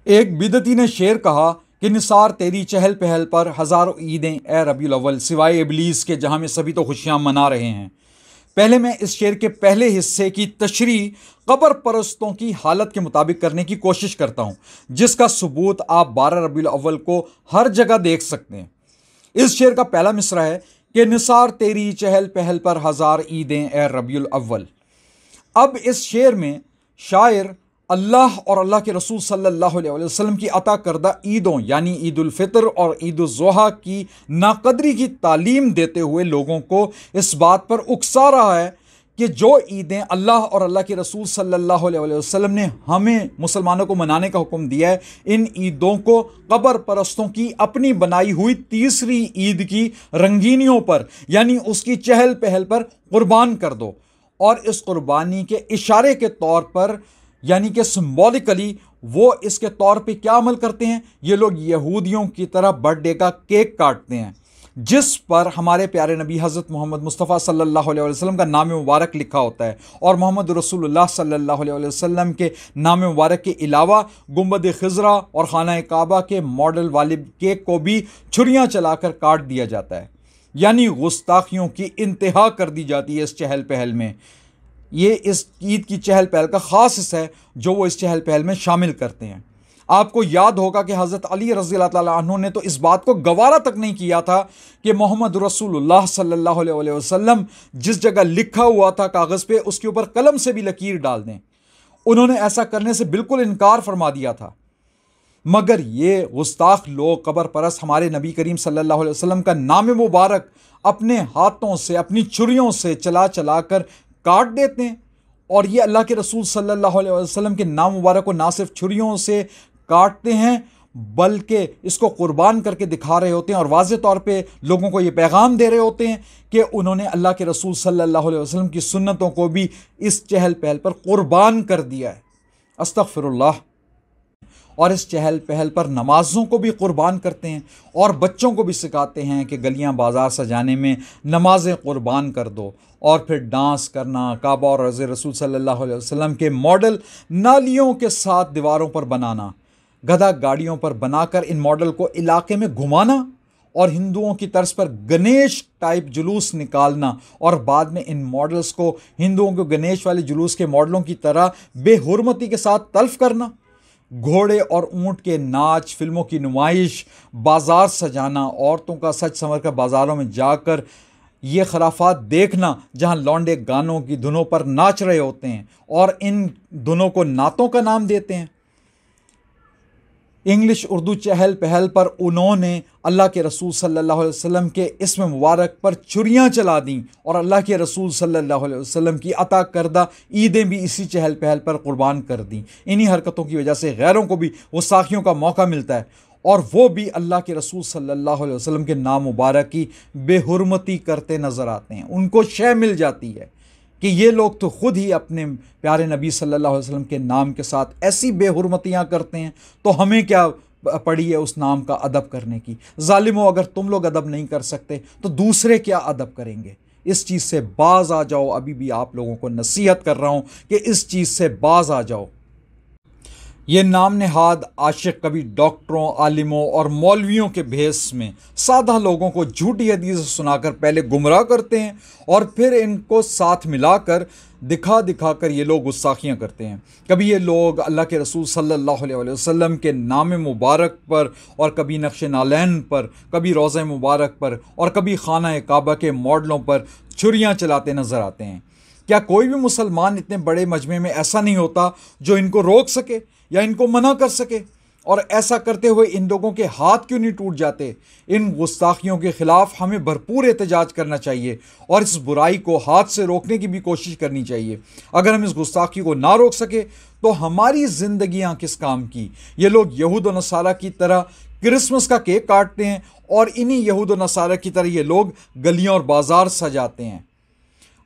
ایک بدعتی نے شعر کہا کہ نثار تیری چہل پہل پر ہزاروں عیدیں اے ربیع الاول سوائے ابلیس کے جہاں میں سبھی تو خوشیاں منا رہے ہیں۔ پہلے میں اس شعر کے پہلے حصے کی تشریح قبر پرستوں کی حالت کے مطابق کرنے کی کوشش کرتا ہوں، جس کا ثبوت آپ 12 ربیع الاول کو ہر جگہ دیکھ سکتے ہیں۔ اس شعر کا پہلا مصرع ہے کہ نثار تیری چہل پہل پر ہزار عیدیں اے ربیع الاول۔ اب اس شعر میں شاعر اللہ اور اللہ کے رسول صلی اللہ علیہ وسلم کی عطا کردہ عیدوں یعنی عید الفطر اور عید الاضحیٰ کی ناقدری کی تعلیم دیتے ہوئے لوگوں کو اس بات پر اکسا رہا ہے کہ جو عیدیں اللہ اور اللہ کے رسول صلی اللہ علیہ وسلم نے ہمیں مسلمانوں کو منانے کا حکم دیا ہے، ان عیدوں کو قبر پرستوں کی اپنی بنائی ہوئی تیسری عید کی رنگینیوں پر یعنی اس کی چہل پہل پر قربان کر دو، اور اس قربانی کے اشارے کے طور پر یعنی کہ سمبولکلی وہ اس کے طور پہ کیا عمل کرتے ہیں؟ یہ لوگ یہودیوں کی طرح برتھ ڈے کا کیک کاٹتے ہیں جس پر ہمارے پیارے نبی حضرت محمد مصطفیٰ صلی اللہ علیہ وسلم کا نام مبارک لکھا ہوتا ہے، اور محمد رسول اللہ صلی اللہ علیہ وسلم کے نام مبارک کے علاوہ گنبد خضرا اور خانہ کعبہ کے ماڈل والے کیک کو بھی چھریاں چلا کر کاٹ دیا جاتا ہے، یعنی گستاخیوں کی انتہا کر دی جاتی ہے اس چہل پہل میں۔ یہ اس عید کی چہل پہل کا خاص حصہ ہے جو وہ اس چہل پہل میں شامل کرتے ہیں۔ آپ کو یاد ہوگا کہ حضرت علی رضی اللہ تعالیٰ عنہ نے تو اس بات کو گوارا تک نہیں کیا تھا کہ محمد رسول اللہ صلی اللہ علیہ وسلم جس جگہ لکھا ہوا تھا کاغذ پہ اس کے اوپر قلم سے بھی لکیر ڈال دیں۔ انہوں نے ایسا کرنے سے بالکل انکار فرما دیا تھا، مگر یہ گستاخ لوگ قبر پرست ہمارے نبی کریم صلی اللہ علیہ وسلم کا نام مبارک اپنے ہاتھوں سے اپنی چھریوں سے چلا چلا کر کاٹ دیتے ہیں، اور یہ اللہ کے رسول صلی اللہ علیہ وسلم کے نام مبارک کو نہ صرف چھریوں سے کاٹتے ہیں بلکہ اس کو قربان کر کے دکھا رہے ہوتے ہیں اور واضح طور پہ لوگوں کو یہ پیغام دے رہے ہوتے ہیں کہ انہوں نے اللہ کے رسول صلی اللہ علیہ وسلم کی سنتوں کو بھی اس چہل پہل پر قربان کر دیا ہے۔ استغفر اللہ۔ اور اس چہل پہل پر نمازوں کو بھی قربان کرتے ہیں اور بچوں کو بھی سکھاتے ہیں کہ گلیاں بازار سجانے میں نمازیں قربان کر دو، اور پھر ڈانس کرنا، کعبہ اور روضہ رسول صلی اللہ علیہ وسلم کے ماڈل نالیوں کے ساتھ دیواروں پر بنانا، گدھا گاڑیوں پر بنا کر ان ماڈل کو علاقے میں گھمانا، اور ہندوؤں کی طرز پر گنیش ٹائپ جلوس نکالنا، اور بعد میں ان ماڈلز کو ہندوؤں کے گنیش والے جلوس کے ماڈلوں کی طرح بے حرمتی کے ساتھ تلف کرنا، گھوڑے اور اونٹ کے ناچ، فلموں کی نمائش، بازار سجانا، عورتوں کا سج سنور کر بازاروں میں جا کر یہ خرافات دیکھنا جہاں لونڈے گانوں کی دھنوں پر ناچ رہے ہوتے ہیں اور ان دھنوں کو نعتوں کا نام دیتے ہیں۔ انگلش اردو چہل پہل پر انہوں نے اللہ کے رسول صلی اللہ علیہ وسلم کے اسم مبارک پر چھریاں چلا دیں، اور اللہ کے رسول صلی اللہ علیہ وسلم کی عطا کردہ عیدیں بھی اسی چہل پہل پر قربان کر دیں۔ انہی حرکتوں کی وجہ سے غیروں کو بھی غستاخیوں کا موقع ملتا ہے، اور وہ بھی اللہ کے رسول صلی اللہ علیہ وسلم کے نام مبارک کی بے حرمتی کرتے نظر آتے ہیں۔ ان کو شے مل جاتی ہے کہ یہ لوگ تو خود ہی اپنے پیارے نبی صلی اللہ علیہ وسلم کے نام کے ساتھ ایسی بے حرمتیاں کرتے ہیں، تو ہمیں کیا پڑی ہے اس نام کا ادب کرنے کی؟ ظالموں، اگر تم لوگ ادب نہیں کر سکتے تو دوسرے کیا ادب کریں گے؟ اس چیز سے باز آ جاؤ۔ ابھی بھی آپ لوگوں کو نصیحت کر رہا ہوں کہ اس چیز سے باز آ جاؤ۔ یہ نام نہاد عاشق کبھی ڈاکٹروں، عالموں اور مولویوں کے بھیس میں سادہ لوگوں کو جھوٹی حدیث سنا کر پہلے گمراہ کرتے ہیں، اور پھر ان کو ساتھ ملا کر دکھا دکھا کر یہ لوگ گستاخیاں کرتے ہیں۔ کبھی یہ لوگ اللہ کے رسول صلی اللہ علیہ وسلم کے نام مبارک پر اور کبھی نقش نالین پر، کبھی روضہ مبارک پر اور کبھی خانہ کعبہ کے ماڈلوں پر چھریاں چلاتے نظر آتے ہیں۔ کیا کوئی بھی مسلمان اتنے بڑے مجمع میں ایسا نہیں ہوتا جو ان کو روک سکے یا ان کو منع کر سکے؟ اور ایسا کرتے ہوئے ان لوگوں کے ہاتھ کیوں نہیں ٹوٹ جاتے؟ ان گستاخیوں کے خلاف ہمیں بھرپور احتجاج کرنا چاہیے اور اس برائی کو ہاتھ سے روکنے کی بھی کوشش کرنی چاہیے۔ اگر ہم اس گستاخی کو نہ روک سکے تو ہماری زندگیاں کس کام کی؟ یہ لوگ یہود و نصارہ کی طرح کرسمس کا کیک کاٹتے ہیں، اور انہی یہود و نصارہ کی طرح یہ لوگ گلیاں اور بازار سجاتے ہیں۔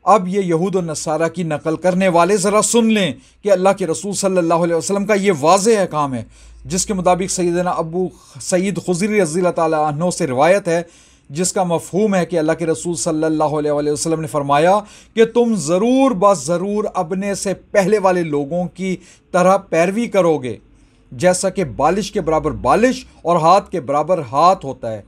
اب یہ یہود و نصارہ کی نقل کرنے والے ذرا سن لیں کہ اللہ کے رسول صلی اللہ علیہ وسلم کا یہ واضح احکام ہے، جس کے مطابق سیدنا ابو سعید خضری رضی اللہ تعالیٰ عنہ سے روایت ہے، جس کا مفہوم ہے کہ اللہ کے رسول صلی اللہ علیہ وسلم نے فرمایا کہ تم ضرور ضرور اپنے سے پہلے والے لوگوں کی طرح پیروی کرو گے، جیسا کہ بالش کے برابر بالش اور ہاتھ کے برابر ہاتھ ہوتا ہے،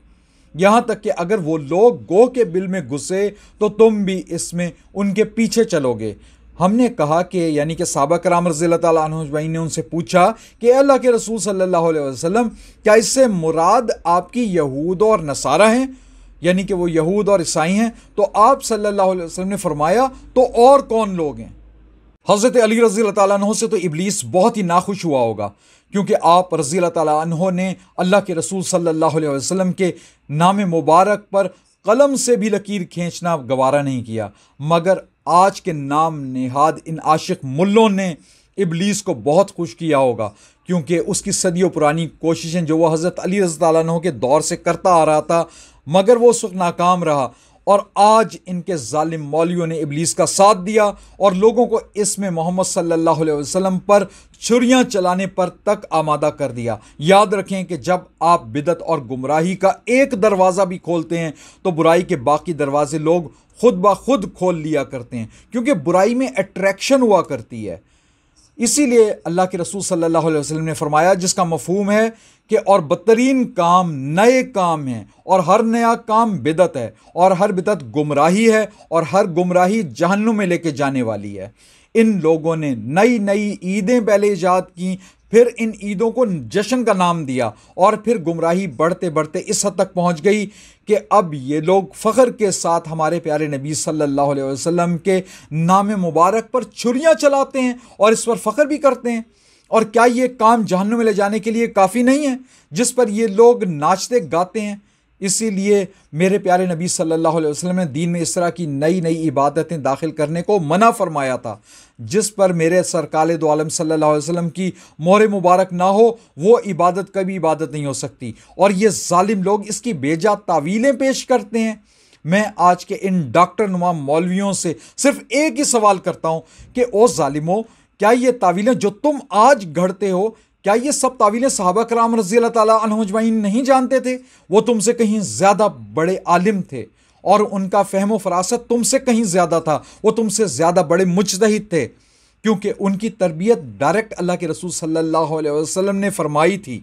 یہاں تک کہ اگر وہ لوگ گوہ کے بل میں گھسے تو تم بھی اس میں ان کے پیچھے چلو گے۔ ہم نے کہا کہ یعنی کہ صحابہ کرام رضی اللہ تعالیٰ عنہ اجمعین نے ان سے پوچھا کہ اللہ کے رسول صلی اللہ علیہ وسلم کیا اس سے مراد آپ کی یہود اور نصارہ ہیں، یعنی کہ وہ یہود اور عیسائی ہیں؟ تو آپ صلی اللہ علیہ وسلم نے فرمایا تو اور کون لوگ ہیں؟ حضرت علی رضی اللہ تعالیٰ عنہ سے تو ابلیس بہت ہی ناخوش ہوا ہوگا، کیونکہ آپ رضی اللہ تعالیٰ عنہ نے اللہ کے رسول صلی اللہ علیہ وسلم کے نام مبارک پر قلم سے بھی لکیر کھینچنا گوارا نہیں کیا، مگر آج کے نام نہاد ان عاشق ملوں نے ابلیس کو بہت خوش کیا ہوگا، کیونکہ اس کی صدیوں پرانی کوششیں جو وہ حضرت علی رضی اللہ عنہ کے دور سے کرتا آ رہا تھا، مگر وہ اس وقت ناکام رہا، اور آج ان کے ظالم مولویوں نے ابلیس کا ساتھ دیا اور لوگوں کو اس میں محمد صلی اللہ علیہ وسلم پر چھریاں چلانے پر تک آمادہ کر دیا۔ یاد رکھیں کہ جب آپ بدعت اور گمراہی کا ایک دروازہ بھی کھولتے ہیں تو برائی کے باقی دروازے لوگ خود بخود کھول لیا کرتے ہیں، کیونکہ برائی میں اٹریکشن ہوا کرتی ہے۔ اسی لیے اللہ کے رسول صلی اللہ علیہ وسلم نے فرمایا، جس کا مفہوم ہے کہ اور بدترین کام نئے کام ہیں، اور ہر نیا کام بدعت ہے، اور ہر بدعت گمراہی ہے، اور ہر گمراہی جہنم میں لے کے جانے والی ہے۔ ان لوگوں نے نئی نئی عیدیں پہلے ایجاد کی، پھر ان عیدوں کو جشن کا نام دیا، اور پھر گمراہی بڑھتے بڑھتے اس حد تک پہنچ گئی کہ اب یہ لوگ فخر کے ساتھ ہمارے پیارے نبی صلی اللہ علیہ وسلم کے نام مبارک پر چھریاں چلاتے ہیں اور اس پر فخر بھی کرتے ہیں۔ اور کیا یہ کام جہنم میں لے جانے کے لیے کافی نہیں ہے جس پر یہ لوگ ناچتے گاتے ہیں؟ اسی لیے میرے پیارے نبی صلی اللہ علیہ وسلم نے دین میں اس طرح کی نئی نئی عبادتیں داخل کرنے کو منع فرمایا تھا، جس پر میرے سرکار دو عالم صلی اللہ علیہ وسلم کی مہر مبارک نہ ہو وہ عبادت کبھی عبادت نہیں ہو سکتی، اور یہ ظالم لوگ اس کی بے جا تعویلیں پیش کرتے ہیں۔ میں آج کے ان ڈاکٹر نما مولویوں سے صرف ایک ہی سوال کرتا ہوں کہ او ظالمو، کیا یہ تعویلیں جو تم آج گھڑتے ہو، کیا یہ سب تعویلیں صحابہ کرام رضی اللہ تعالیٰ عنہم اجمعین نہیں جانتے تھے؟ وہ تم سے کہیں زیادہ بڑے عالم تھے، اور ان کا فہم و فراست تم سے کہیں زیادہ تھا، وہ تم سے زیادہ بڑے مجتہد تھے، کیونکہ ان کی تربیت ڈائریکٹ اللہ کے رسول صلی اللہ علیہ وسلم نے فرمائی تھی،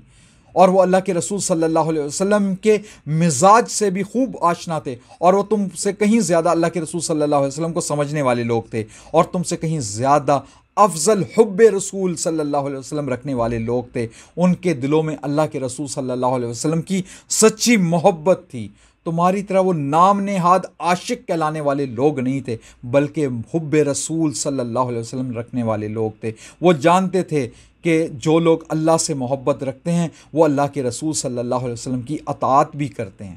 اور وہ اللہ کے رسول صلی اللہ علیہ وسلم کے مزاج سے بھی خوب آشنا تھے، اور وہ تم سے کہیں زیادہ اللہ کے رسول صلی اللہ علیہ وسلم کو سمجھنے والے لوگ تھے، اور تم سے کہیں زیادہ افضل حب رسول صلی اللہ علیہ وسلم رکھنے والے لوگ تھے۔ ان کے دلوں میں اللہ کے رسول صلی اللہ علیہ وسلم کی سچی محبت تھی۔ تمہاری طرح وہ نام نہاد عاشق کہلانے والے لوگ نہیں تھے، بلکہ حب رسول صلی اللہ علیہ وسلم رکھنے والے لوگ تھے۔ وہ جانتے تھے کہ جو لوگ اللہ سے محبت رکھتے ہیں وہ اللہ کے رسول صلی اللہ علیہ وسلم کی اطاعت بھی کرتے ہیں۔